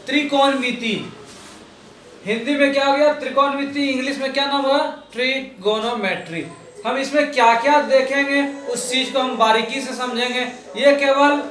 त्रिकोणमिति। हिंदी में क्या हो गया? त्रिकोणमिति। इंग्लिश में क्या नाम हुआ? ट्रिगोनोमेट्री। हम इसमें क्या क्या देखेंगे उस चीज को हम बारीकी से समझेंगे। ये केवल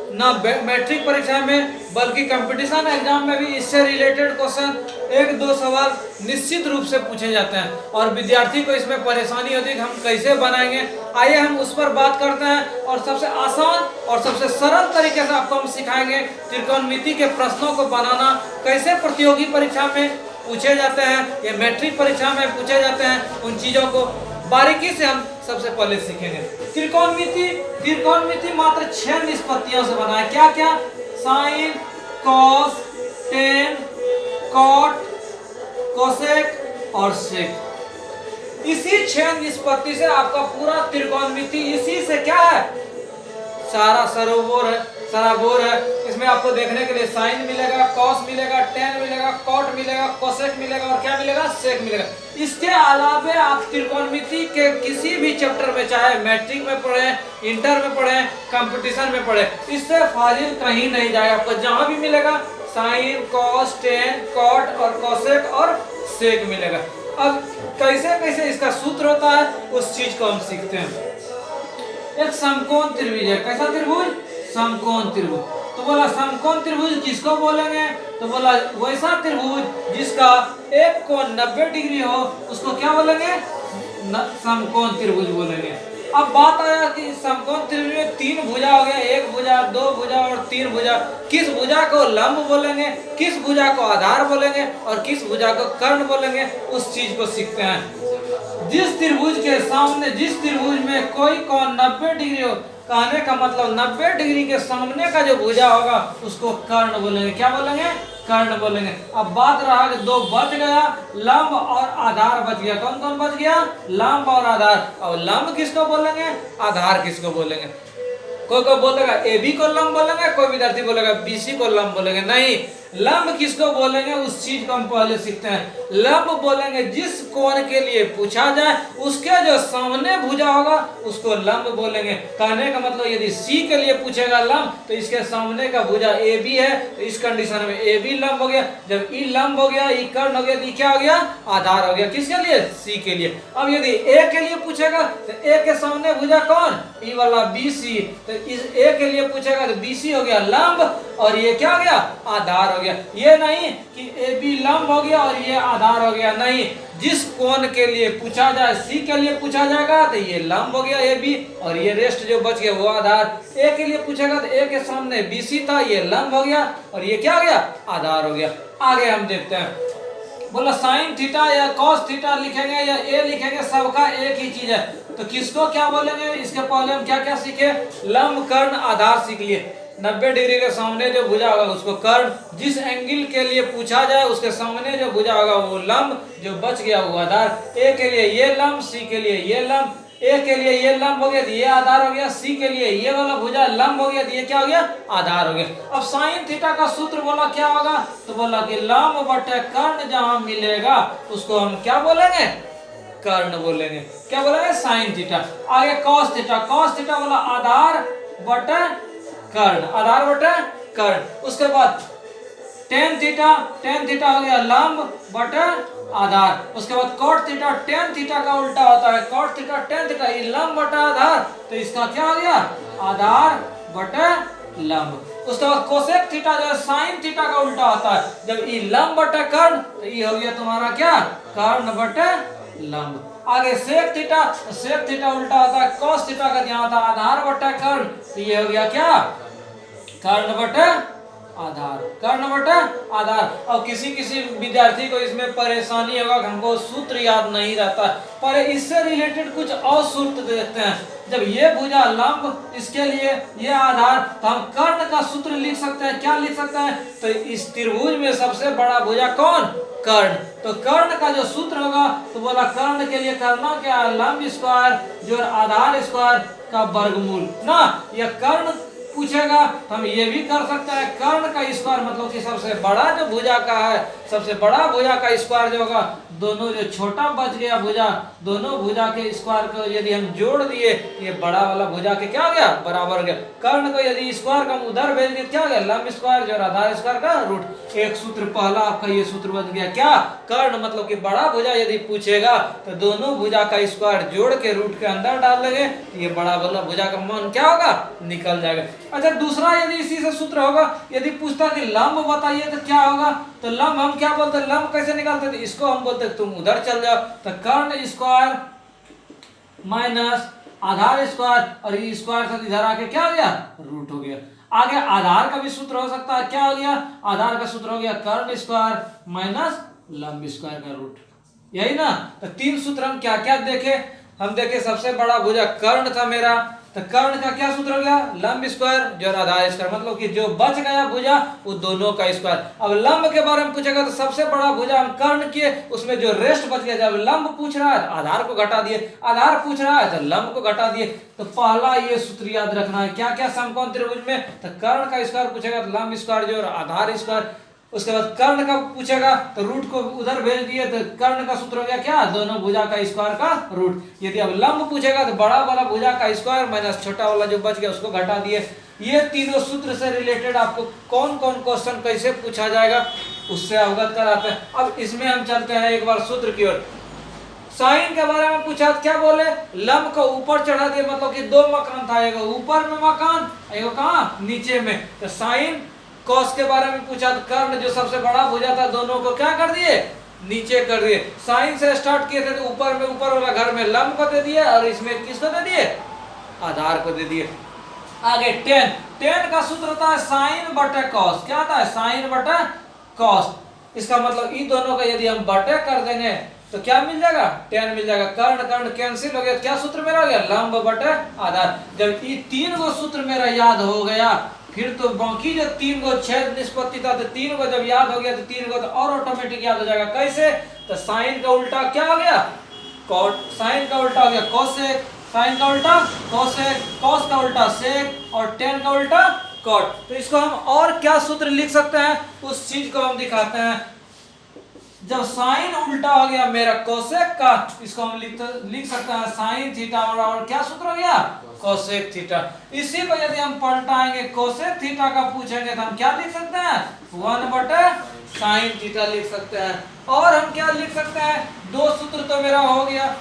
ना मैट्रिक परीक्षा में बल्कि कंपटीशन एग्जाम में भी इससे रिलेटेड क्वेश्चन एक दो सवाल निश्चित रूप से पूछे जाते हैं और विद्यार्थी को इसमें परेशानी होती है कि हम कैसे बनाएंगे। आइए हम उस पर बात करते हैं और सबसे आसान और सबसे सरल तरीके से आपको हम सिखाएंगे त्रिकोणमिति के प्रश्नों को बनाना कैसे प्रतियोगी परीक्षा में पूछे जाते हैं या मैट्रिक परीक्षा में पूछे जाते हैं। उन चीजों को बारीकी से हम सबसे पहले सीखेंगे। त्रिकोणमिति मात्र 6 निष्पत्तियों से बना है। क्या क्या? Sine, cos, tan, cot, cosec और सेक। इसी 6 निष्पत्ति से आपका पूरा त्रिकोणमिति इसी से क्या है? सारा सराबोर है। इसमें आपको देखने के लिए साइन मिलेगा, कॉस मिलेगा, टेन मिलेगा, कॉट मिलेगा, कोसेक मिलेगा और क्या मिलेगा? सेक मिलेगा। इसके अलावे आप त्रिकोणमिति के किसी भी चैप्टर में, चाहे मैट्रिक में पढ़े, इंटर में पढ़े, कंपटीशन में पढ़े, इससे फाजिल कहीं नहीं जाएगा। आपको जहां भी मिलेगा साइन, कॉस, टेन, कॉट और कोसेक और सेक मिलेगा। अब कैसे कैसे इसका सूत्र होता है उस चीज को हम सीखते हैं। एक समकोण त्रिभुज है। कैसा त्रिभुज? समकोण त्रिभुज। तो बोला समकोण त्रिभुज किसको बोलेंगे? तो बोला वैसा त्रिभुज जिसका एक कोण 90 डिग्री हो उसको क्या बोलेंगे? समकोण त्रिभुज बोलेंगे। अब बात आया कि समकोण त्रिभुज में 3 भुजा हो गया, 1 भुजा, 2 भुजा और 3 भुजा। किस भुजा को लंब बोलेंगे, किस भुजा को आधार बोलेंगे और किस भुजा को कर्ण बोलेंगे, उस चीज को सीखते हैं। जिस त्रिभुज के सामने, जिस त्रिभुज में कोई कोण 90 डिग्री हो, कहने का मतलब 90 डिग्री के सामने का जो भुजा होगा उसको कर्ण बोलेंगे। क्या बोलेंगे? कर्ण बोलेंगे। अब बात रहा कि 2 बच गया, लंब और आधार बच गया। कौन कौन बच गया? लंब और आधार। और लंब किसको बोलेंगे, आधार किसको बोलेंगे? कोई को बोलेगा AB को लंब बोलेंगे, कोई विद्यार्थी बोलेगा BC को लंब बोलेंगे। नहीं, लंब किसको बोलेंगे उस चीज को हम पहले सीखते हैं। लंब बोलेंगे जिस कोण के लिए पूछा जाए उसके जो सामने भुजा होगा उसको लंब बोलेंगे। कहने का मतलब यदि C के लिए पूछेगा लंब तो इसके सामने का भुजा AB है, तो इस कंडीशन में AB लंब हो गया। जब E लंब हो गया, E कर्ण हो गया, तो क्या हो गया? आधार हो गया। किसके लिए? C के लिए। अब यदि A के लिए पूछेगा तो A के सामने भुजा कौन? E वाला BC। तो इस A के लिए पूछेगा तो BC हो गया लंब और ये क्या हो गया? आधार हो गया। ये नहीं कि AB लंब हो गया और ये आधार हो गया। नहीं, जिस कोण के लिए पूछा जाए, C के लिए पूछा जाएगा तो ये लंब हो गया AB और ये रेस्ट जो बच गया वो आधार। A के लिए पूछेगा तो A के सामने BC था, ये लंब हो गया और ये क्या हो गया? आधार हो गया। आगे हम देखते हैं। बोला साइन थीटा या कॉस थीटा लिखेंगे या A लिखेंगे, सबका एक ही चीज है। तो किसको क्या बोलेंगे? इसके पहले हम क्या क्या सीखे? लंब, कर्ण, आधार सीख लिए। 90 डिग्री के सामने जो भुजा होगा उसको कर्ण, जिस एंगल के लिए पूछा जाए उसके सामने जो भुजा होगा वो लंब, जो बच गया वो आधार। A के लिए ये लंब, C के लिए ये लंब। A के लिए ये लंब हो गया तो ये आधार हो गया। C के लिए ये वाला भुजा लंब हो गया तो ये क्या हो गया? आधार हो गया। अब साइन थीटा का सूत्र बोला क्या होगा? तो बोला कि लंब बटे कर्ण जहां मिलेगा उसको हम क्या बोलेंगे? कर्ण बोलेंगे। क्या बोलेंगे? Sine theta. आगे कॉस थीटा। कॉस थीटा बोला आधार बटे कर्ण, आधार बटे कर्ण। उसके बाद टेन थीटा। टेन थीटा हो गया लंब बटे आधार। उसके बाद कॉट थीटा। टेन थीटा का उल्टा होता है कॉट थीटा, टेन थीटा, ये लंब बटे आधार, तो इसका क्या हो गया? आधार बटे लंब। उसके बाद कोसेक थीटा जो है साइन थीटा का उल्टा होता है। जब ये लंब बटे कर्ण तो ये हो गया तुम्हारा क्या? कर्ण बटे लंब। आगे सेक थीटा। सेक थीटा उल्टा होता है कॉस थीटा का, यहाँ होता है आधार बटे कर्ण, तो ये हो गया क्या? कर्ण बटे आधार। कर्ण बटे आधार। और किसी किसी विद्यार्थी को इसमें परेशानी होगा कि हमको सूत्र याद नहीं रहता, पर इससे रिलेटेड कुछ और सूत्र देते हैं। जब ये भुजा लंब, इसके लिए ये आधार, तो हम कर्ण का सूत्र लिख सकते हैं। क्या लिख सकते हैं? तो इस त्रिभुज में सबसे बड़ा भुजा कौन? कर्ण। तो कर्ण का जो सूत्र होगा तो बोला कर्ण के लिए करना क्या है? लंब स्क्वायर जो आधार स्क्वायर का वर्गमूल ना। यह कर्ण पूछेगा तो हम ये भी कर सकते हैं, कर्ण का स्क्वायर मतलब कि सबसे बड़ा जो भुजा का है, सबसे बड़ा भुजा का स्क्वायर जो होगा, दोनों जो छोटा बच गया भुजा, दोनों भुजा के स्क्वायर को यदि हम जोड़ दिए, ये बड़ा वाला भुजा के क्या हो गया, बराबर हो गया। कर्ण को यदि स्क्वायर का हम उधर भेज दिए क्या हो गया, लंब स्क्वायर जो आधार स्क्वायर का रूट। एक सूत्र पहला आपका ये सूत्र बन गया क्या, कर्ण मतलब कि बड़ा भुजा यदि पूछेगा तो दोनों भुजा का स्क्वायर जोड़ के रूट के अंदर डाल देंगे, तो ये बड़ा वाला भुजा का मान क्या होगा, निकल जाएगा। अच्छा दूसरा यदि इसी से सूत्र होगा, यदि पूछता कि लंब बताइए तो क्या होगा, तो लंब हम क्या बोलते हैं, लंब कैसे निकालते थे, इसको हम बोलते तुम उधर चल जाओ, तो कर्ण स्क्वायर माइनस आधार स्क्वायर और ये स्क्वायर से इधर आके क्या हो गया, रूट हो गया। आगे आधार का भी सूत्र हो सकता है, क्या हो गया, आधार का सूत्र हो गया कर्ण स्क्वायर माइनस लंब स्क्वायर का रूट, यही ना। तो तीन सूत्र हम क्या क्या देखे, हम देखे सबसे बड़ा भुजा कर्ण था मेरा, तो कर्ण का क्या सूत्र हो गया, लंब स्क्वायर जो आधार स्क्वायर, मतलब कि जो बच गया भुजा वो दोनों का स्क्वायर। अब लंब के बारे में पूछेगा तो सबसे बड़ा भुजा हम कर्ण किए, उसमें जो रेस्ट बच गया, जब लंब पूछ रहा है आधार को घटा दिए, आधार पूछ रहा है तो लंब को घटा दिए। तो पहला ये सूत्र याद रखना है, क्या क्या समकोण त्रिभुज में, तो कर्ण का स्क्वायर पूछेगा तो लंब स्क्वायर जो आधार स्क्वायर, उसके बाद कर्ण का पूछेगा तो रूट को उधर भेज दिए, तो कर्ण का सूत्र हो गया क्या, दोनों भुजा का स्क्वायर का रूट। यदि अब लंब पूछेगा तो बड़ा वाला भुजा का स्क्वायर माइनस छोटा वाला जो बच गया उसको घटा दिए। ये तीनों सूत्र से रिलेटेड आपको कौन कौन क्वेश्चन कैसे पूछा जाएगा उससे अवगत कराते हैं। अब इसमें हम चलते हैं एक बार सूत्र की ओर। साइन के बारे में पूछा तो क्या बोले, लंब को ऊपर चढ़ा दिए, मतलब कि दो मकान था, एक ऊपर में मकान, एक कहाँ नीचे में। तो साइन कॉस के बारे में पूछा तो कर्ण जो सबसे बड़ा भुजा था दोनों को क्या कर दिए, नीचे कर दिए। साइन से स्टार्ट किए थे तो ऊपर में ऊपर वाला घर में लंब को दे दिए और इसमें किसको दे दिए, आधार को दे दिए। आगे टेन, टेन का सूत्र होता है साइन बटे कॉस, क्या होता है, साइन बटे कॉस। इसका मतलब इन दोनों का यदि हम बटे कर देंगे तो क्या मिल जाएगा, टेन मिल जाएगा। कर्ण कर्ण कैंसिल हो गया, क्या सूत्र मेरा हो गया, लंब बटे आधार। जब ये तीन गो सूत्र मेरा याद हो गया, फिर तो बाकी जो तीन गो छेद निष्पत्ति था, तो तीन गो जब याद हो गया तो तीन गो तो और ऑटोमेटिक याद हो जाएगा। कैसे, तो साइन का उल्टा क्या हो गया, कॉट, साइन का उल्टा हो गया कोसेक, साइन का उल्टा कोसेक, कॉस का उल्टा सेक और टेन का उल्टा कॉट। तो इसको हम और क्या सूत्र लिख सकते हैं, उस चीज को हम दिखाते हैं। जब साइन उल्टा हो गया मेरा कोसेक का, इसको हम लिख सकते हैं साइन थीटा और क्या सूत्र हो गया, कोसेक थीटा। इसी को यदि हम पलटाएंगे कोसेक थीटा का पूछेंगे तो हम क्या लिख सकते हैं, 1 बटे साइन थीटा लिख सकते हैं। और हम क्या लिख सकते हैं, दो सूत्र तो मेरा हो गया,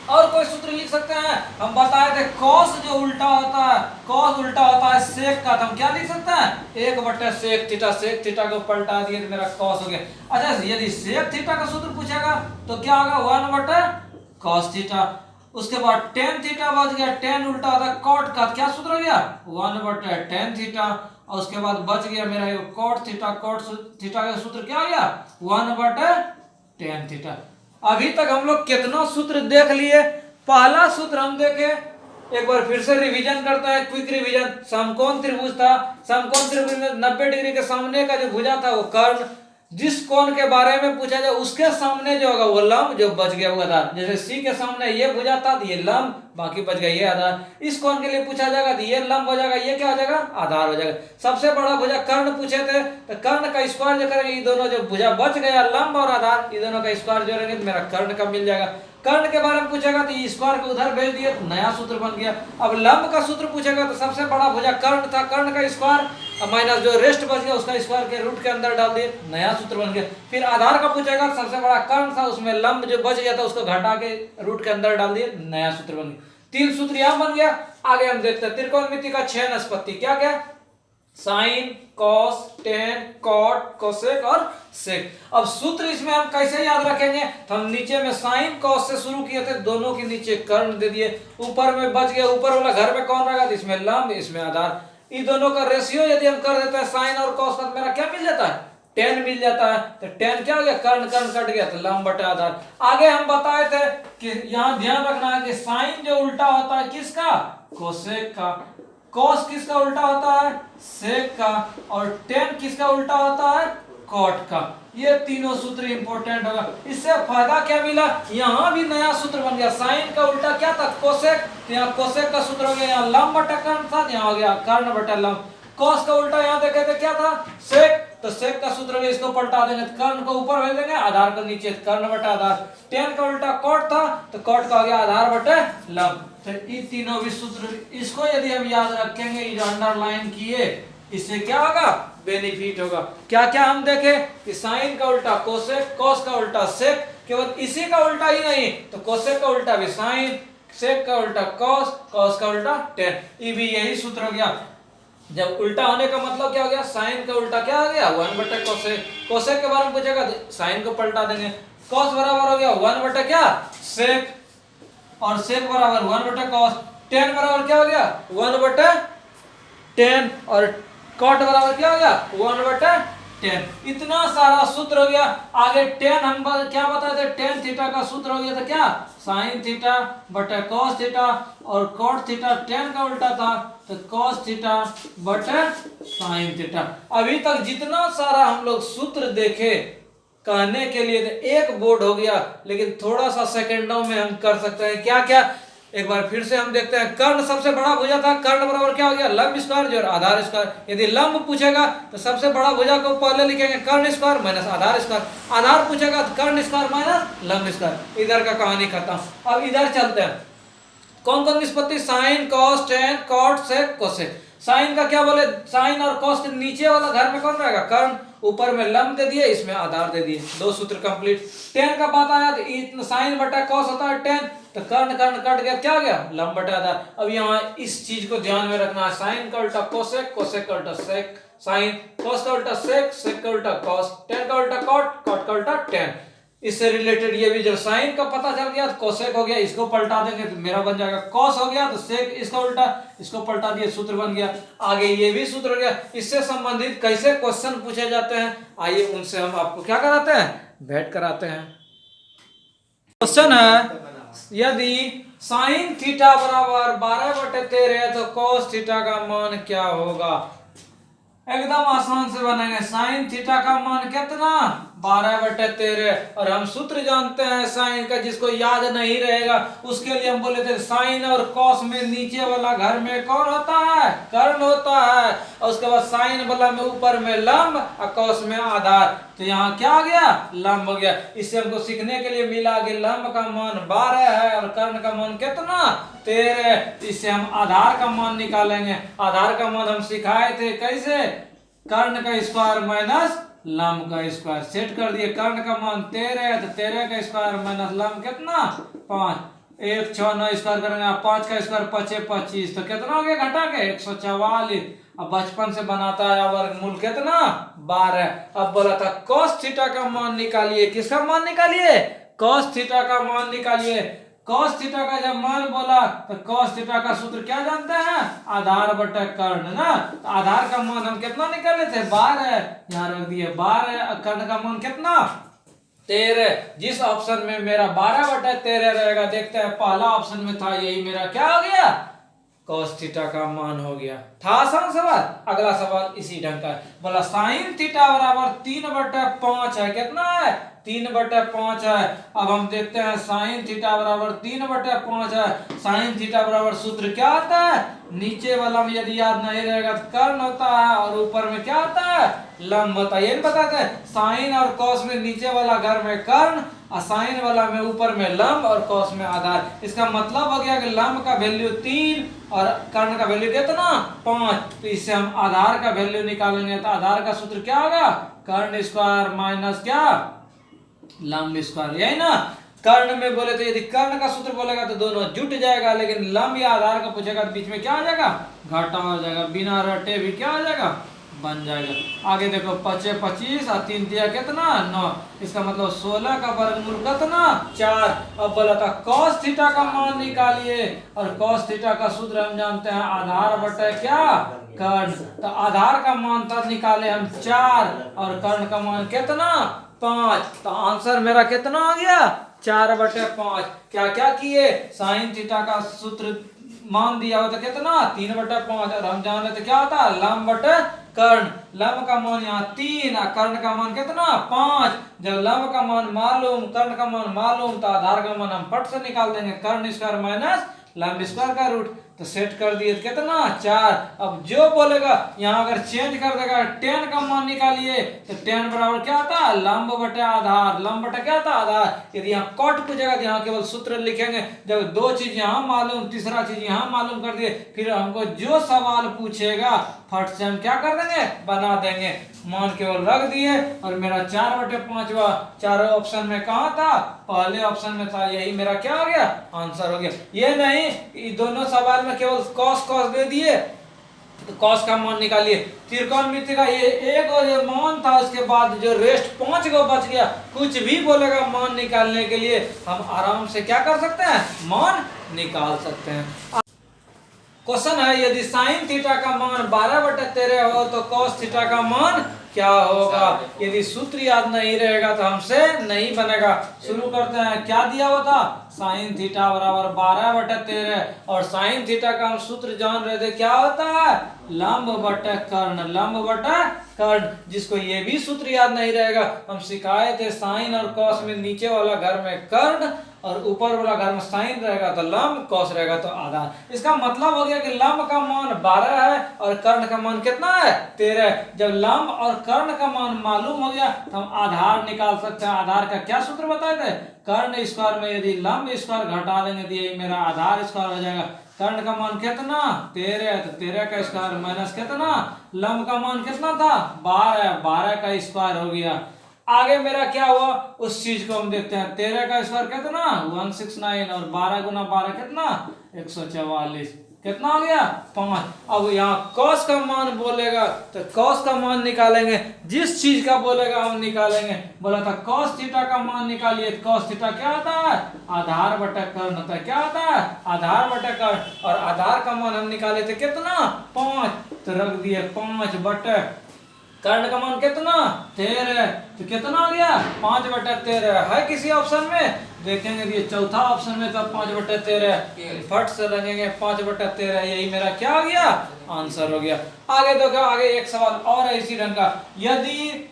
और कोई सूत्र लिख सकते हैं। हम बताए थे कॉस जो उल्टा होता है, कॉस उल्टा होता है सेक का, तो हम क्या लिख सकते हैं, 1 बटे सेक थीटा। सेक थीटा को पलटा दिए तो मेरा कॉस हो गया। अच्छा यदि सेक थीटा का सूत्र पूछेगा तो क्या होगा, 1 बटे कॉस थीटा। उसके बाद टेन थीटा बच गया, टेन उल्टा होता है कॉट का, क्या सूत्र हो गया, 1 बटे टेन थीटा। और उसके बाद बच गया मेरा कॉट थीटा, कॉट थीटा का सूत्र क्या हो गया, 1 बटे टेन थीटा। अभी तक हम लोग कितना सूत्र देख लिए। पहला सूत्र हम देखे, एक बार फिर से रिवीजन करता है, क्विक रिवीजन। समकोण त्रिभुज था, समकोण त्रिभुज में 90 डिग्री के सामने का जो भुजा था वो कर्ण, जिस कोण के बारे में पूछा जाए उसके सामने जो होगा वो लंब, जो बच गया हुआ था। जैसे सी के सामने ये भुजा था तो ये लंब, बाकी बच गया ये आधार। इस कोण के लिए पूछा जाएगा तो ये लंब हो जाएगा, ये क्या हो जाएगा, आधार हो जाएगा। सबसे बड़ा भुजा कर्ण पूछे थे तो कर्ण का स्क्वायर जो करेंगे, ये दोनों जो भुजा बच गया लंब और आधार, ये दोनों का स्क्वायर जोड़ेंगे तो मेरा कर्ण का मिल जाएगा। कर्ण के बारे में पूछेगा तो ये स्क्वायर को उधर भेज दिए तो नया सूत्र बन गया। अब लंब का सूत्र पूछेगा तो सबसे बड़ा भुजा कर्ण था, कर्ण का स्क्वायर माइनस जो रेस्ट बच गया उसका स्क्वायर के रूट के अंदर डाल दिए, नया सूत्र बन गया। फिर आधार का पूछेगा तो सबसे बड़ा कर्ण था, उसमें लंब जो बच गया था उसको घटा के रूट के अंदर डाल दिए, नया सूत्र बन गया। तीन सूत्र यहां बन गया। आगे हम देखते हैं त्रिकोणमिति का 6 निष्पत्ति, क्या क्या, sine, cos, tan, cot, cosec और सेक। अब सूत्र इसमें हम कैसे याद रखेंगे, तो हम नीचे में साइन कॉस से शुरू किए थे, दोनों के नीचे कर्ण दे दिए, ऊपर में बच गया, ऊपर वाला घर में कौन रहेगा, इसमें लंब, इसमें आधार। इन दोनों का रेशियो यदि हम कर देते हैं साइन और कॉस का, मेरा क्या मिल जाता है, 10 मिल जाता है। तो 10 क्या हो गया, कर्ण कर्ण कट गया तो लंब बटे आधार। आगे हम बताए थे कि यहाँ ध्यान रखना है कि साइन जो उल्टा होता है किसका, कोसेक का, कॉस किसका उल्टा होता है, सेक का, और टेन किसका उल्टा होता है, कॉट का। ये तीनों सूत्र इंपॉर्टेंट होगा। इससे फायदा क्या मिला, यहाँ भी नया सूत्र बन गया। साइन का उल्टा क्या था, कोसेक, तो यहाँ कोसेक का सूत्र हो गया, यहाँ लंब बटा कर्ण था, यहाँ हो गया कर्ण बटा लंब। कॉस का उल्टा यहाँ देखे थे क्या था, सेक, तो सेक का सूत्र में इसको पलटा देंगे, कर्ण को ऊपर भेज देंगे, आधार को नीचे, कर्ण बटा आधार। टेन का उल्टा कॉट था, तो कॉट का हो गया आधार बटे लंब। तो ये तीनों भी सूत्र, इसको यदि हम याद रखेंगे, ये अंडरलाइन किए, इससे क्या होगा, बेनिफिट होगा। क्या क्या हम देखे कि साइन का उल्टा कोसेक, कॉस का उल्टा सेक, केवल इसी का उल्टा ही नहीं, तो कोसेक का उल्टा भी साइन, सेक का उल्टा कॉस, कॉस का उल्टा टेन। ये भी यही सूत्र हो गया। जब उल्टा होने का मतलब क्या हो गया, साइन का उल्टा क्या हो गया, 1 बटे कोसेक। कोसेक के बारे में पूछेगा तो साइन को पलटा देंगे। कॉस बराबर हो गया 1 बटे क्या, सेक, और सेक बराबर 1 बटे कॉस। टेन बराबर क्या हो गया, 1 बटे टेन, और कॉट बराबर क्या हो गया, 1 बटे टेन। इतना सारा सूत्र हो गया। आगे टेन हम क्या बताए थे, टेन थीटा का सूत्र हो गया था क्या, साइन थीटा बटे कॉस थीटा, और कॉट थीटा टेन का उल्टा था, तो कॉस थीटा बटे साइन थीटा। अभी तक जितना सारा हम लोग सूत्र देखे कहने के लिए, तो एक बोर्ड हो गया, लेकिन थोड़ा सा सेकंडों में हम कर सकते हैं। क्या क्या, एक बार फिर से हम देखते हैं। कर्ण सबसे बड़ा भुजा था, कर्ण बराबर क्या हो गया, लंब स्क्वायर जो आधार स्क्वायर। यदि लंब पूछेगा तो सबसे बड़ा भुजा को पहले लिखेंगे कर्ण स्क्वायर माइनस आधार स्क्वायर। आधार पूछेगा तो कर्ण स्क्वायर माइनस लंब स्क्वायर। इधर का कहानी खत्म। अब इधर चलते हैं। कौन कौन निष्पत्ति, साइन, कॉस, टेन, कॉट, सेक, कोसेक। साइन का क्या बोले, साइन और कॉस के नीचे वाला घर में कौन रहेगा, कर्ण, ऊपर में लंब दे दिए, इसमें आधार दे दिए, दो सूत्र कंप्लीट। टेन का बात आया तो साइन बटा कॉस होता है टेन, तो कर्ण कर्ण कट गया, क्या हो गया, लंब बटा आधार। अब यहाँ इस चीज को ध्यान में रखना है, साइन का उल्टा कोसेक, कोसेक का उल्टा सेक, साइन, कॉस का उल्टा सेक, सेक का उल्टा कॉस, टेन का उल्टा कॉट, कॉट का उल्टा टेन। इससे रिलेटेड ये भी, जब साइन का पता चल गया तो कोसेक हो गया, इसको पलटा देंगे तो मेरा बन जाएगा कॉस हो गया, तो सेक इसका उल्टा, इसको पलटा दिए, सूत्र बन गया। आगे ये भी सूत्र हो गया। इससे संबंधित कैसे क्वेश्चन पूछे जाते हैं, आइए उनसे हम आपको क्या कराते हैं, भेंट कराते हैं। क्वेश्चन है, यदि साइन थीटा बराबर 12/13 है तो कॉस थीटा का मान क्या होगा। एकदम आसान से बनेंगे। साइन थीटा का मान कितना, 12/13, और हम सूत्र जानते हैं साइन का, जिसको याद नहीं रहेगा उसके लिए हम बोले थे साइन और कॉस में नीचे वाला घर में कौन होता है, कर्ण होता है, और उसके बाद साइन वाला में ऊपर में लंब और कॉस में आधार। तो यहाँ क्या आ गया, लंब हो गया। इससे हमको सीखने के लिए मिला कि लंब का मान 12 है और कर्ण का मान कितना, 13। इससे हम आधार का मान निकालेंगे। आधार का मान हम सिखाए थे कैसे, कर्ण का स्क्वायर माइनस लंब का स्क्वायर। सेट कर दिए, कर्ण का मान 13 है तो 13 का स्क्वायर माइनस लंब कितना, 5। 1 6 9 स्क्वायर करेंगे, 5 का स्क्वायर 5 25, तो कितना हो गया घटा के 144। अब बचपन से बनाता है वर्गमूल कितना, 12। अब बोला था कॉस थीटा का मान निकालिए, किसका मान निकालिए, कॉस थीटा का मान निकालिए। कॉस थीटा का जब मान बोला तो कॉस थीटा का सूत्र क्या जानते हैं, आधार बटा कर्ण ना। तो आधार का मान हम कितना निकाले थे, 12, यहाँ रख दिए 12। कर्ण का मान कितना, 13। जिस ऑप्शन में मेरा 12/13 रहेगा, देखते हैं पहला ऑप्शन में था, यही मेरा क्या हो गया, कॉस थीटा का मान हो गया। था आसान सवाल। अगला सवाल इसी ढंग का बोला, साइन थीटा बराबर 3/5 है, कितना है, 3/5 है। अब हम देखते हैं साइन थीटा बराबर 3/5 है। साइन थीटा बराबर सूत्र क्या होता है, नीचे वाला में यदि याद नहीं रहेगा तो कर्ण होता है, और ऊपर में क्या होता है, लंब होता है। ये बताते हैं साइन और कॉस में नीचे वाला घर में कर्ण, और साइन वाला में ऊपर में लंब और कॉस में आधार। इसका मतलब हो गया कि लंब का वैल्यू 3 और कर्ण का वैल्यू कितना, 5। तो इससे हम आधार का वैल्यू निकालेंगे, तो आधार का सूत्र क्या होगा, कर्ण स्क्वायर माइनस क्या, लंब स्क्वायर, यही ना। कर्ण में बोले तो यदि कर्ण का सूत्र बोलेगा तो दोनों जुट जाएगा, लेकिन लंब या आधार का पूछेगा तो बीच में क्या आ जाएगा, घाटा हो जाएगा, बिना रटे भी क्या हो जाएगा, बन जाएगा। आगे देखो 5 25 और 3 दिया कितना, 9। इसका मतलब 16 का वर्गमूल कितना, 4। अब बोला था cos थीटा का मान निकालिए, और cos थीटा का सूत्र हम जानते हैं आधार बटे क्या, कर्ण। तो आधार का मान तब निकाले हम 4, और कर्ण का मान कितना, 5। तो आंसर मेरा कितना आ गया, 4/5। क्या क्या किए, साइन थीटा का सूत्र मान दिया हो तो कितना, 3/5, और हम जान लेते क्या होता है, लंब बटे कर्ण, लंब का मान यहाँ 3 और कर्ण का मान कितना 5। जब लंब का मान मालूम, कर्ण का मान मालूम, तो आधार का मान हम फट से निकाल देंगे, कर्ण स्क्वायर माइनस लंब स्क्वायर का रूट। तो सेट कर दिए कितना 4। अब जो बोलेगा यहाँ अगर चेंज कर देगा, tan का मान निकालिए, तो tan बराबर क्या आता है लंब बटा आधार, लंब बटा क्या आता है आधार। यदि यहाँ कट पूछेगा तो यहाँ केवल सूत्र लिखेंगे, जब दो चीज यहाँ मालूम, तीसरा चीज यहाँ मालूम कर दिए, फिर हमको जो सवाल पूछेगा फट से हम क्या कर देंगे बना देंगे, मान केवल रख दिए। और मेरा 4/5 चारों ऑप्शन में कहाँ था, पहले ऑप्शन में था, यही मेरा क्या हो गया आंसर हो गया। ये नहीं दोनों सवाल में केवल कॉस कॉस दे दिए, तो कॉस का मान निकालिए। त्रिकोणमिति का ये एक और ये मान था, उसके बाद जो रेस्ट 5 को बच गया, कुछ भी बोलेगा मान निकालने के लिए हम आराम से क्या कर सकते हैं मान निकाल सकते हैं। क्वेश्चन है यदि साइन थीटा का मान 12/13 हो तो कॉस थीटा का मान क्या होगा। यदि सूत्र याद नहीं रहेगा तो हमसे नहीं बनेगा। शुरू करते हैं, क्या दिया हुआ था साइन थीटा बराबर 12/13 और साइन थीटा का हम सूत्र जान रहे थे क्या होता है लंब बटा कर्ण, लंब बटा कर्ण। जिसको ये भी सूत्र याद नहीं रहेगा, हम सिखाए थे साइन और कॉस में नीचे वाला घर में कर्ण और ऊपर वाला घर में साइन रहेगा तो लंब, कॉस रहेगा तो आधार। इसका मतलब हो गया कि लंब का मान 12 है और कर्ण का मान कितना है 13। जब लंब और कर्ण का मान मालूम हो गया तो हम आधार निकाल सकते हैं। आधार का क्या सूत्र बताए थे, कर्ण स्क्वायर में यदि लंब स्क्वायर घटा देंगे तो ये मेरा आधार स्क्वायर हो जाएगा। कर्ण का मान कितना 13, तो 13 का स्क्वायर माइनस कितना लंब का मान कितना था 12, 12 का स्क्वायर हो गया। आगे मेरा क्या हुआ उस चीज को हम देखते हैं। 13 का स्क्वायर कितना 169 और 12 गुना 12 कितना 144, कितना हो गया 5। अब यहाँ कॉस का मान बोलेगा तो कॉस का मान निकालेंगे, जिस चीज का बोलेगा हम निकालेंगे। बोला था कॉस थीटा का मान निकालिए, कॉस थीटा क्या होता है आधार बटा कर्ण होता है, क्या होता है आधार बटा कर्ण। और आधार का मान हम निकाले थे कितना 5, तो रख दिए 5 बटे कर्ण का मान कितना 13, तो कितना हो गया 5/13 है किसी ऑप्शन में, देखेंगे ये चौथा ऑप्शन में था 5/13, फट से लगेंगे 5/13, यही मेरा क्या हो गया आंसर हो गया। आगे देखो, आगे एक सवाल और है इसी रंग का। यदि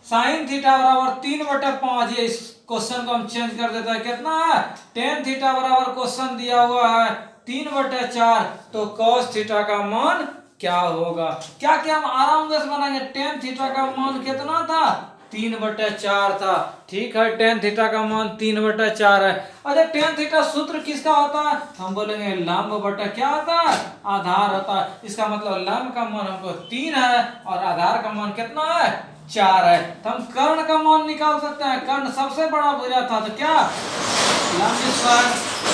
साइन थीटा बराबर 3/5, ये इस क्वेश्चन को हम चेंज कर देते हैं, कितना है टेन थीटा बराबर क्वेश्चन दिया हुआ है 3/4, तो कॉस थीटा का मान क्या होगा। क्या क्या हम आराम से बनाएंगे। टेन थीटा का मान कितना था 3/4 था, ठीक है टेन थीटा का मान 3/4 है। अच्छा टेन थीटा सूत्र किसका होता है, हम बोलेंगे लंब बटा क्या होता है आधार होता है। इसका मतलब लंब का मान हमको 3 है और आधार का मान कितना है 4 है, तो हम कर्ण का मान निकाल सकते हैं। कर्ण सबसे बड़ा भुजा था, तो क्या लंब स्क्वायर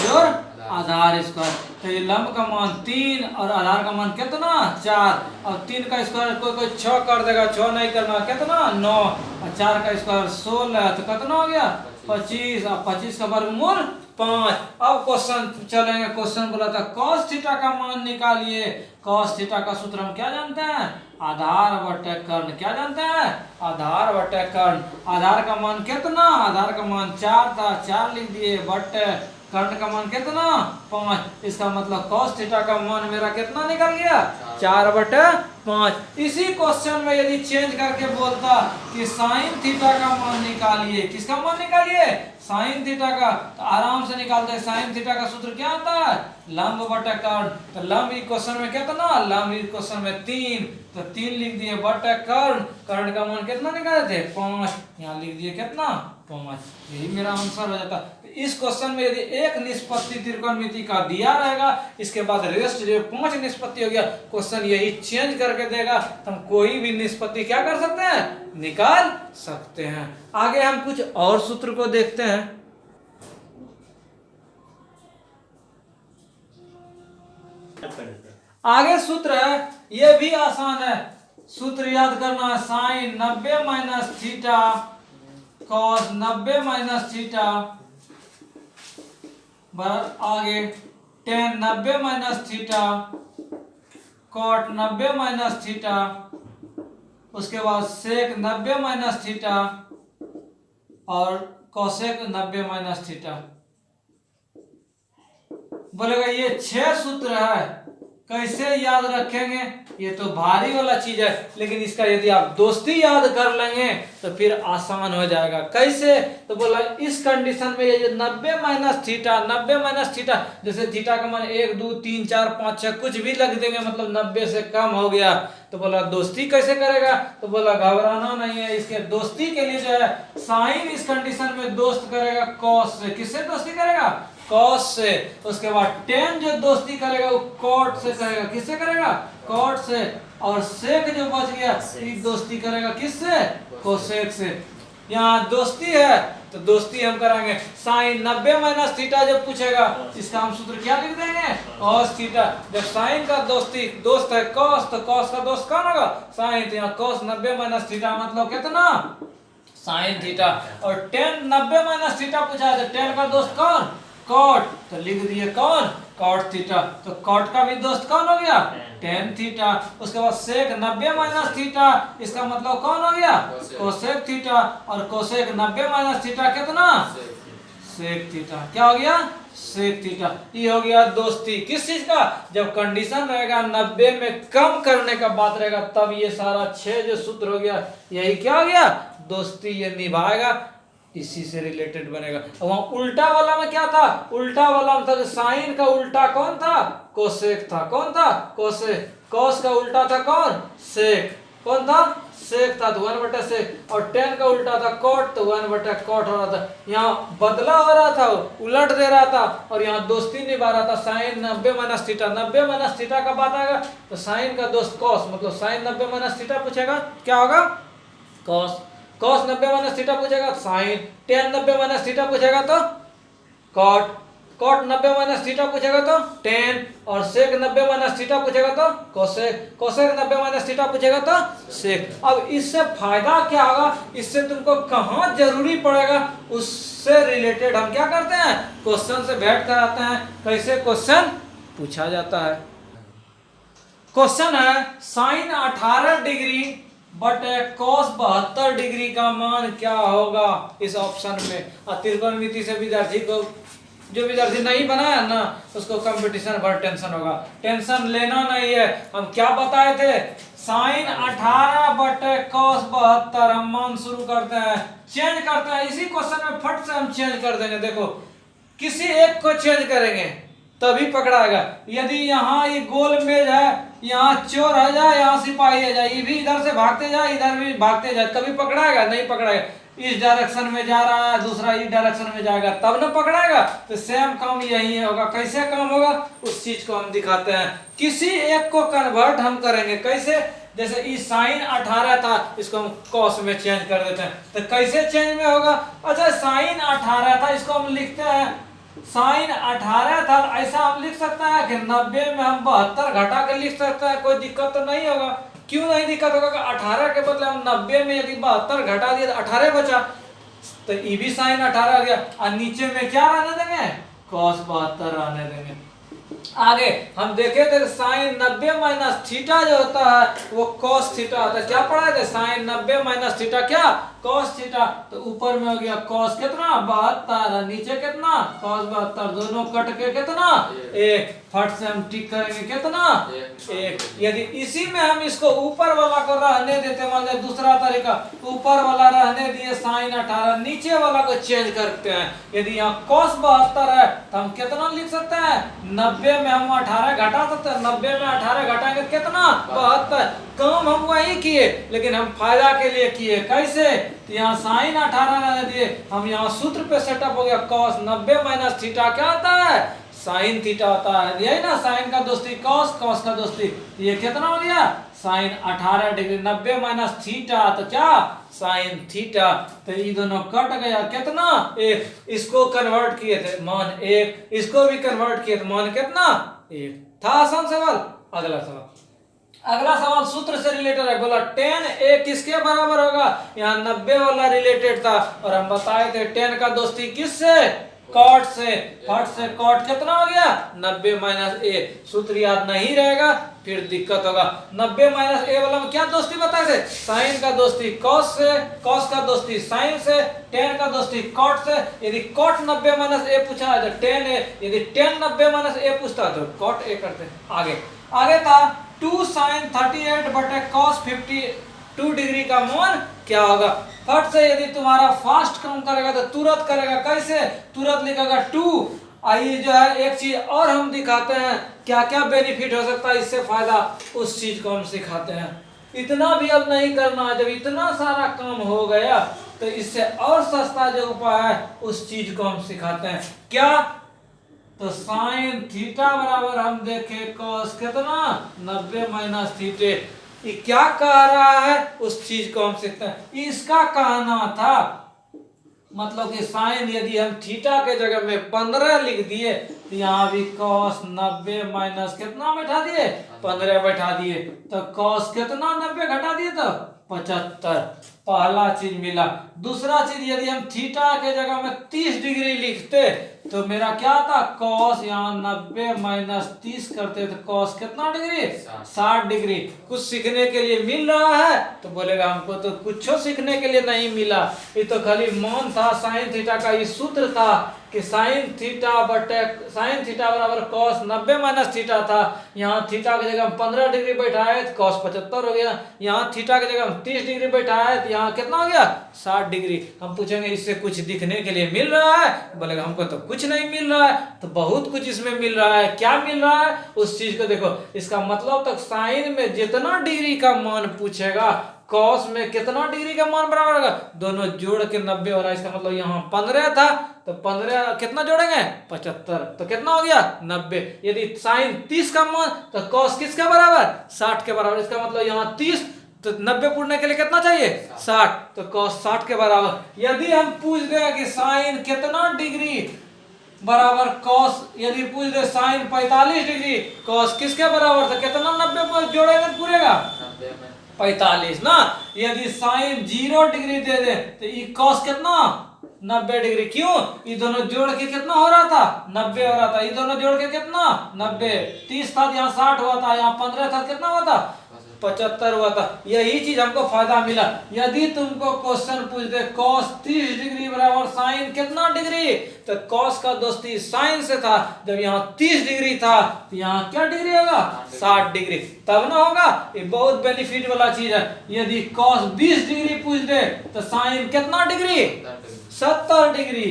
जोड़ आधार स्क्वायर, तो ये लंब का मान 3 और आधार का मान कितना 4, और 3 का स्क्वायर कोई कोई 6 कर देगा, 6 नहीं करना कितना 9, और 4 का स्क्वायर 16, तो कितना हो गया 25, और 25 का वर्गमूल 5। अब क्वेश्चन चलेंगे, क्वेश्चन बोला था cos थीटा का मान निकालिए। cos थीटा का सूत्र हम क्या जानते हैं आधार बटे कर्ण, क्या जानते हैं आधार बटे कर्ण। आधार का मान कितना, आधार का मान 4 था, 4 लिख दिए बटे कर्ण का मान कितना 5। इसका मतलब cos थीटा का मान मेरा कितना निकल गया 4/5। इसी क्वेश्चन में यदि चेंज करके बोलता कि साइन थीटा का मान निकालिए, किसका मान निकालिए साइन थीटा का, तो आराम से निकालते हैं। साइन थीटा का सूत्र क्या होता है लंब बटा कर्ण, तो लंब क्वेश्चन में कितना लंब क्वेश्चन में 3, तो 3 लिख दिए बटा कर्ण, कर्ण का मान कितना निकाले थे 5, यहाँ लिख दिए कितना 5, यही मेरा आंसर हो जाता। इस क्वेश्चन में यदि एक निष्पत्ति त्रिकोणमिति का दिया रहेगा, इसके बाद रेस्ट जो 5 निष्पत्ति हो गया, क्वेश्चन यही चेंज करके देगा, तो हम कोई भी निष्पत्ति क्या कर सकते हैं निकाल सकते हैं। आगे हम कुछ और सूत्र को देखते हैं। आगे सूत्र है, ये भी आसान है, सूत्र याद करना है sine 90 minus theta cos 90 minus theta आगे tan 90 minus theta cot 90 minus theta, उसके बाद सेक 90 माइनस थीटा और कोसेक 90 माइनस थीटा। बोलेगा ये 6 सूत्र है, कैसे याद रखेंगे, ये तो भारी वाला चीज है, लेकिन इसका यदि आप दोस्ती याद कर लेंगे तो फिर आसान हो जाएगा। कैसे, तो बोला इस कंडीशन में ये 90 माइनस थीटा, 90 माइनस थीटा, जैसे थीटा का मान 1 2 3 4 5 6 कुछ भी लग देंगे, मतलब 90 से कम हो गया, तो बोला दोस्ती कैसे करेगा, तो बोला घबराना नहीं है, इसके दोस्ती के लिए जो है साइन इस कंडीशन में दोस्त करेगा कॉस से। किससे दोस्ती करेगा, कॉस से। उसके बाद टेन जो दोस्ती करेगा वो कॉट से करेगा। किससे करेगा, कॉट से। और सेक जो बच गया ये दोस्ती करेगा किससे, कोसेक से। यहाँ दोस्ती है तो दोस्ती हम कराएंगे साइन 90 माइनस थीटा जब पूछेगा इसका हम सूत्र क्या लिख देंगे, कॉस थीटा। जब साइन का दोस्त है कॉस, तो कॉस का दोस्त कौन होगा, साइन। तो यहाँ कॉस 90 माइनस थीटा मतलब कितना, साइन थीटा। और टेन 90 माइनस थीटा पूछा है तो टेन का दोस्त कौन, कॉट, तो लिख दिए कौन, कॉट थीटा। तो कॉट का भी दोस्त कौन हो गया, टेन थीटा। उसके बाद सेक 90 माइनस थीटा, इसका मतलब कौन हो गया, कोसेक थीटा। और कोसेक 90 माइनस थीटा कितना, सेक थीटा। क्या हो गया, सेक थीटा। ये हो गया दोस्ती किस चीज का, जब कंडीशन रहेगा 90 में कम करने का बात रहेगा, तब ये सारा 6 जो सूत्र हो गया यही क्या हो गया, दोस्ती ये निभाएगा, इसी से रिलेटेड बनेगा। वहां उल्टा वाला में क्या था, उल्टा वाला में था साइन का उल्टा कौन था, कोसेक था। कौन था, कोसेक। कॉस का उल्टा था कौन, सेक। कौन था, सेक था, तो 1/सेक। और टेन का उल्टा था कॉट, तो 1/कॉट हो रहा था। यहाँ बदला हो रहा था, उलट दे रहा था, और यहाँ दोस्ती निभा रहा था। Sine 90 minus theta, 90 minus theta का बात आएगा तो साइन का दोस्त कॉस, मतलब साइन 90 माइनस थीटा पूछेगा क्या होगा, कॉस। कॉस 90 माइनस थीटा पूछेगा साइन। टेन 90 माइनस थीटा पूछेगा तो कॉट। कॉट 90 माइनस थीटा पूछेगा तो टेन। और सेक 90 माइनस थीटा पूछेगा तो कोसेक। कोसेक 90 माइनस थीटा पूछेगा तो सेक। अब इससे फायदा क्या होगा, इससे तुमको कहाँ जरूरी पड़ेगा उससे रिलेटेड हम क्या करते हैं, क्वेश्चन से भेंट कराते हैं। कैसे क्वेश्चन पूछा जाता है। क्वेश्चन है sine 18 degree but cos 72 degree का मान क्या होगा इस ऑप्शन में। और त्रिकोणमिति से विद्यार्थी को, जो विद्यार्थी नहीं बनाया ना उसको कंपटीशन भर टेंशन होगा। टेंशन लेना नहीं है। हम क्या बताए थे, साइन 18 बट कॉस 72। हम मान शुरू करते हैं, चेंज करते हैं इसी क्वेश्चन में, फट से हम चेंज कर देंगे। देखो किसी एक को चेंज करेंगे तभी पकड़ाएगा। यदि यहाँ ये गोल मेज है, यहाँ चोर आ जाए, यहाँ सिपाही आ जाए, ये भी इधर से भागते जाए, इधर भी भागते जाए, कभी पकड़ाएगा नहीं पकड़ाएगा। इस डायरेक्शन में जा रहा है, दूसरा इस डायरेक्शन में जाएगा, तब न पकड़ाएगा। तो सेम काम यही होगा। कैसे काम होगा उस चीज को हम दिखाते हैं। किसी एक को कन्वर्ट हम करेंगे कैसे, जैसे इस साइन 18 था इसको हम कॉस में चेंज कर देते हैं। तो कैसे चेंज में होगा, अच्छा साइन 18 था इसको हम लिखते हैं साइन 18 था, ऐसा हम लिख सकते हैं कि 90 में हम 72 घटा कर लिख सकते हैं, कोई दिक्कत तो नहीं होगा। क्यों नहीं दिक्कत होगा, 18 के बदले हम 90 में यदि 72 घटा दिए तो 18 बचा, तो ये भी साइन 18 आ गया। और नीचे में क्या रहने देंगे, कॉस 72 रहने देंगे। आगे हम देखे थे साइन 90 माइनस थीटा जो होता है वो कॉस थीटा होता है। क्या पढ़ाए थे, साइन 90 माइनस थीटा क्या, कॉस थीटा। तो ऊपर में हो गया कॉस कितना 72, नीचे कितना कॉस 72, दोनों कट के कितना 1। फट से हम टिक करेंगे कितना 1। यदि इसी में हम इसको ऊपर वाला को रहने देते, मान लो दूसरा तरीका, ऊपर वाला रहने दिए साइन 18, नीचे वाला को चेंज करते हैं। यदि यहाँ कॉस 72 है तो हम कितना लिख सकते हैं, 90 में हम 18 घटा सकते हैं, 90 में 18 घटाएंगे कितना 72। काम हम वही किए लेकिन हम फायदा के लिए किए। कैसे, तो यहाँ साइन 18 रहने दिए, हम यहाँ सूत्र पे सेटअप हो गया कॉस 90 माइनस थीटा क्या होता है, साइन थीटा होता है। यही ना, साइन का दोस्ती कॉस, कॉस का दोस्ती, ये कितना हो गया साइन 18 डिग्री। 90 माइनस थीटा तो क्या साइन थीटा। तो ये दोनों कट गया कितना 1। इसको कन्वर्ट किए थे मान 1, इसको भी कन्वर्ट किए थे मान कितना 1 था। आसान सवाल। अगला सवाल, अगला सवाल सूत्र से रिलेटेड है। बोला tan a किसके बराबर होगा, यहाँ 90 वाला रिलेटेड था और हम बताए थे tan का दोस्ती किससे, कॉट से। फट से कॉट कितना हो गया 90 माइनस a। सूत्र याद नहीं रहेगा फिर दिक्कत होगा। 90 माइनस a वाला में क्या दोस्ती बताए थे, साइन का दोस्ती कॉस से, कॉस का दोस्ती साइन से, tan का दोस्ती कॉट से। यदि कॉट 90 माइनस a पूछा है तो tan a, यदि tan 90 माइनस a पूछता है तो कॉट a करते हैं। आगे आगे था 2 sin 38 बटे cos 52 डिग्री का मान क्या होगा। फट से यदि तुम्हारा फास्ट काम करेगा तो तुरंत करेगा, कैसे तुरंत लिखेगा 2। आइए जो है एक चीज और हम दिखाते हैं क्या क्या बेनिफिट हो सकता है, इससे फायदा उस चीज को हम सिखाते हैं। इतना भी अब नहीं करना है, जब इतना सारा काम हो गया तो इससे और सस्ता जो उपाय है उस चीज को हम सिखाते हैं। क्या, तो साइन थीटा बराबर हम देखे कॉस कितना 90 माइनस थीटे। ये क्या कह रहा है उस चीज को हम सीखते हैं। इसका कहना था मतलब कि साइन यदि हम थीटा के जगह में 15 लिख दिए तो यहाँ भी कॉस 90 माइनस कितना बैठा दिए 15 बैठा दिए, तो कॉस कितना 90 घटा दिए तो 75। पहला चीज मिला। दूसरा चीज यदि हम थीटा के जगह में 30 डिग्री लिखते तो मेरा क्या था कॉस यहाँ 90 माइनस 30 करते तो कॉस कितना डिग्री 60 डिग्री। कुछ सीखने के लिए मिल रहा है तो बोलेगा हमको तो कुछ सीखने के लिए नहीं मिला, ये तो खाली मान था। साइन थीटा का ये सूत्र था कि साइन थीटा बराबर कॉस 90 माइनस थीटा था। यहाँ थीटा की जगह हम 15 डिग्री बैठाए तो कॉस 75 हो गया। यहाँ थीटा की जगह हम 30 डिग्री बैठाए तो यहाँ कितना हो गया 60 डिग्री। हम पूछेंगे इससे कुछ दिखने के लिए मिल रहा है, बोलेगा हमको तो कुछ नहीं मिल रहा है। तो बहुत कुछ इसमें मिल रहा है। क्या मिल रहा है उस चीज को देखो। इसका मतलब तक साइन में जितना डिग्री का मान पूछेगा कॉस में कितना डिग्री का मान बराबर होगा, दोनों जोड़ के 90 हो रहा है। इसका मतलब यहाँ 15 था तो 15 कितना जोड़ेंगे 75, तो कितना हो गया 90। यदि साइन 30 का मान तो कॉस किसके बराबर 60 के बराबर। इसका मतलब यहाँ 30 तो 90 पूरने के लिए कितना चाहिए 60, तो कॉस 60 के बराबर। यदि हम पूछ दे कि साइन कितना डिग्री बराबर कॉस, यदि पूछ दे साइन 45 डिग्री कॉस किसके बराबर था, कितना 90 पर जोड़ेगा पूरेगा 45 ना। यदि साइन 0 डिग्री दे दे तो ये कॉस कितना 90 डिग्री। क्यों, ये दोनों जोड़ के कितना हो रहा था 90 हो रहा था। ये दोनों जोड़ के कितना 90, 30 था यहाँ 60 हुआ था, यहाँ 15 था कितना हुआ था 75 हुआ था। यही चीज हमको फायदा मिला। यदि तुमको क्वेश्चन पूछ दे कॉस 30 डिग्री बराबर साइन कितना डिग्री, तो कॉस का दोस्ती साइन से था। जब यहाँ 30 डिग्री था तो यहाँ क्या डिग्री होगा 60 डिग्री, तब ना होगा। ये बहुत बेनिफिट वाला चीज है। यदि कॉस 20 डिग्री पूछ दे तो साइन कितना डिग्री 70 डिग्री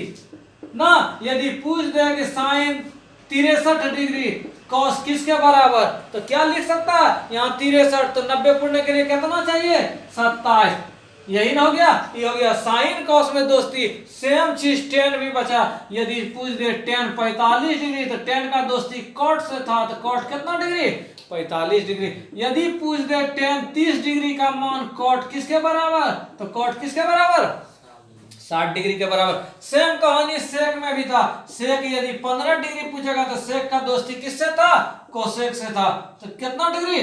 ना। यदि पूछ दे कि साइन 63 डिग्री कॉस किसके बराबर, तो क्या लिख सकता है यहाँ 63, तो 90 पूरने के लिए कितना चाहिए 27। यही ना हो गया, ये हो गया साइन कॉस में दोस्ती। सेम चीज टेन भी बचा। यदि पूछ दे टेन 45 डिग्री तो टेन का दोस्ती कॉट से था, तो कॉट कितना डिग्री 45 डिग्री। यदि पूछ दे टेन 30 डिग्री का मान कॉट किसके बराबर, तो कॉट किसके बराबर 60 डिग्री के बराबर। सेम कहानी सेक में भी था। सेक यदि 15 डिग्री पूछेगा तो सेक का दोस्ती किससे था कोसेक से था, तो कितना डिग्री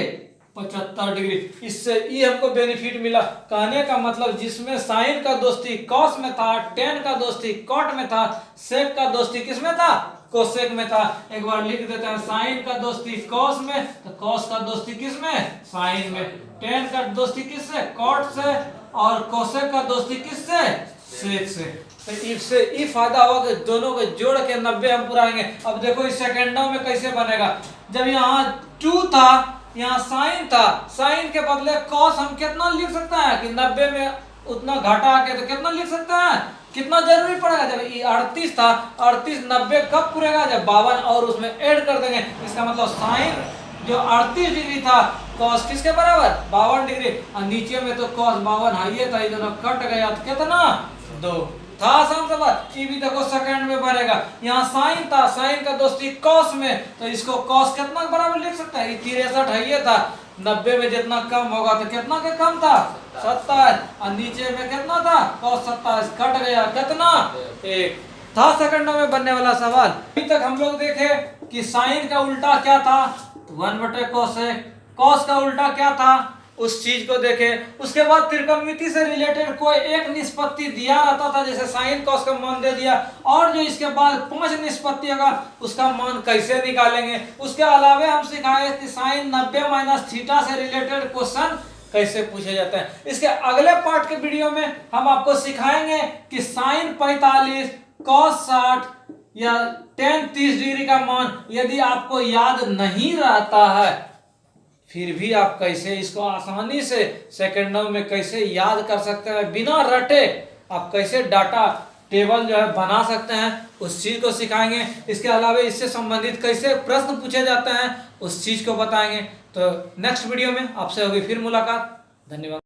75 डिग्री। इससे ये हमको बेनिफिट मिला। कहने का मतलब जिसमें साइन का दोस्ती कॉस में था, टेन का दोस्ती कॉट में था, सेक का दोस्ती किस में था कोसेक में था। एक बार लिख देते हैं साइन का दोस्ती कॉस में, तो कॉस का दोस्ती किस में साइन में, टेन का दोस्ती किससे कॉट से, और कोसेक का दोस्ती किससे सेक से। तो इससे ये फायदा होगा कि दोनों को जोड़ के 90 हम पुराएंगे। अब देखो इस सेकेंडों में कैसे बनेगा। जब यहाँ 2 था यहाँ साइन था, साइन के बदले कॉस हम कितना लिख सकता है कि 90 में उतना घटा के तो कितना लिख सकता है, कितना जरूरी पड़ेगा। जब ये 38 था 38 90 कब पूरेगा जब 52 और उसमें ऐड कर देंगे। इसका मतलब साइन जो 38 डिग्री था कॉस किसके बराबर 52 डिग्री, और नीचे में तो कॉस 52 हाइए था, ये दोनों कट गया तो कितना 2 था। आसान सा बात। ये भी देखो सेकंड में बनेगा। यहाँ साइन था, साइन का दोस्ती कॉस में, तो इसको कॉस कितना बराबर लिख सकता है 63 है ये था, 90 में जितना कम होगा तो कितना के कम था 27, और नीचे में कितना था कॉस 27 कट गया कितना 1 था। सेकंडों में बनने वाला सवाल। अभी तक हम लोग देखे कि साइन का उल्टा क्या था 1/cos है, कॉस का उल्टा क्या था उस चीज को देखे। उसके बाद त्रिकोणमिति से रिलेटेड कोई एक निष्पत्ति दिया रहता था, जैसे साइन कॉस का मान दे दिया, और जो इसके बाद 5 निष्पत्ति होगा उसका मान कैसे निकालेंगे। उसके अलावा हम सिखाए कि साइन 90 माइनस थीटा से रिलेटेड क्वेश्चन कैसे पूछे जाते हैं। इसके अगले पार्ट के वीडियो में हम आपको सिखाएंगे कि साइन 45 कॉस 60 या टेन 30 डिग्री का मान यदि आपको याद नहीं रहता है फिर भी आप कैसे इसको आसानी से सेकंडों में कैसे याद कर सकते हैं, बिना रटे आप कैसे डाटा टेबल जो है बना सकते हैं, उस चीज को सिखाएंगे। इसके अलावा इससे संबंधित कैसे प्रश्न पूछे जाते हैं उस चीज को बताएंगे। तो नेक्स्ट वीडियो में आपसे होगी फिर मुलाकात। धन्यवाद।